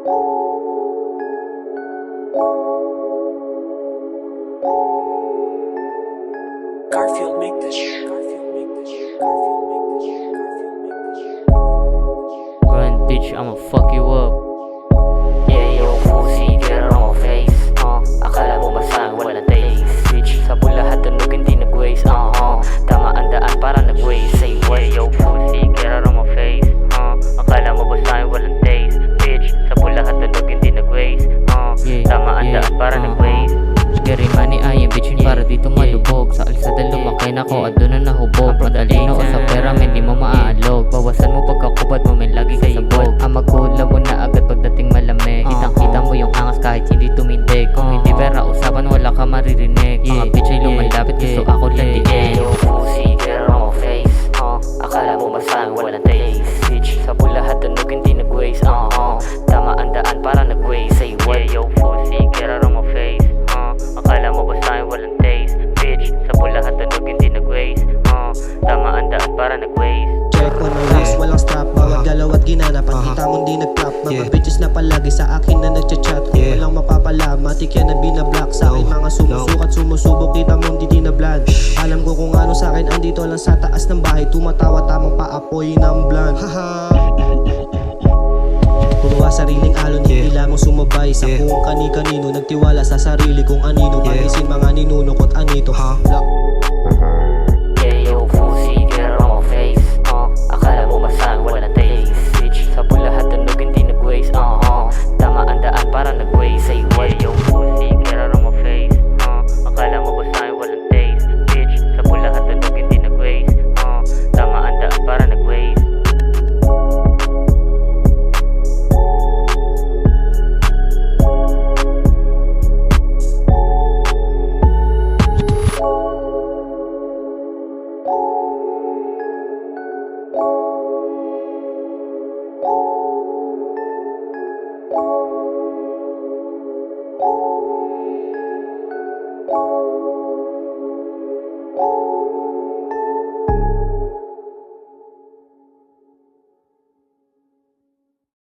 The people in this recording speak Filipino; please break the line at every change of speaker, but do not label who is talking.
Garfield make this shit.
Run, bitch, I'ma fuck you up. Yeah, yo, pussy, get it on my face. Akala mo masang wala taste. Bitch, sa lahat tunog hindi nag-waste. Tama ang daan para nag-waste. Say what? Yeah, yo, pussy, get it on my face. Akala mo masang wala taste. Bitch, sa lahat tunog hindi nag-waste. Tama ang daan para nag-waste. Scary money, I am bitchin' para dito malubog. Sa alsada lumakay na ko at doon na nahubog. Matalino o sa pera, hindi mo maaalog. Bawasan mo pagkakubad mo, may lagi ka sabog. Ang magkula mo na agad pagdating malamig. Kitang-kita mo yung angas kahit hindi tumindig. Kung hindi pera usapan, wala ka maririnig. Mga bitch ay lumalapit, gusto ako lang diin. Yo, pussy, get it on my face. Akala mo masang walang taste. Bitch, sa lahat tunog hindi nag-waste. Tama ang daan para nag-waste. Say what? Yo, pussy, get it on my face. Akala mo ba sa'yo walang taste? Bitch, sa lahat tunog hindi nag-waste. Tama ang daan para nag-waste.
Check on my waist, walang strap. Bawat galaw at ginanapan, kita mong di nag-clap. Mga bitches na palagi sa akin na nagchat-chat. Kung walang mapapala, matik yan na binablock. Sa akin mga sumusukat, sumusubok, kita mong di tinablan. Alam ko kung ano sa akin, andito lang sa taas ng bahay. Tumatawa tamang paapoy ng blunt. Haha. Kuha sariling alon, hindi lamang sumabay sa kung kani-kanino. Nagtiwala sa sarili kung anino. Pagisin mga ninunokot anito.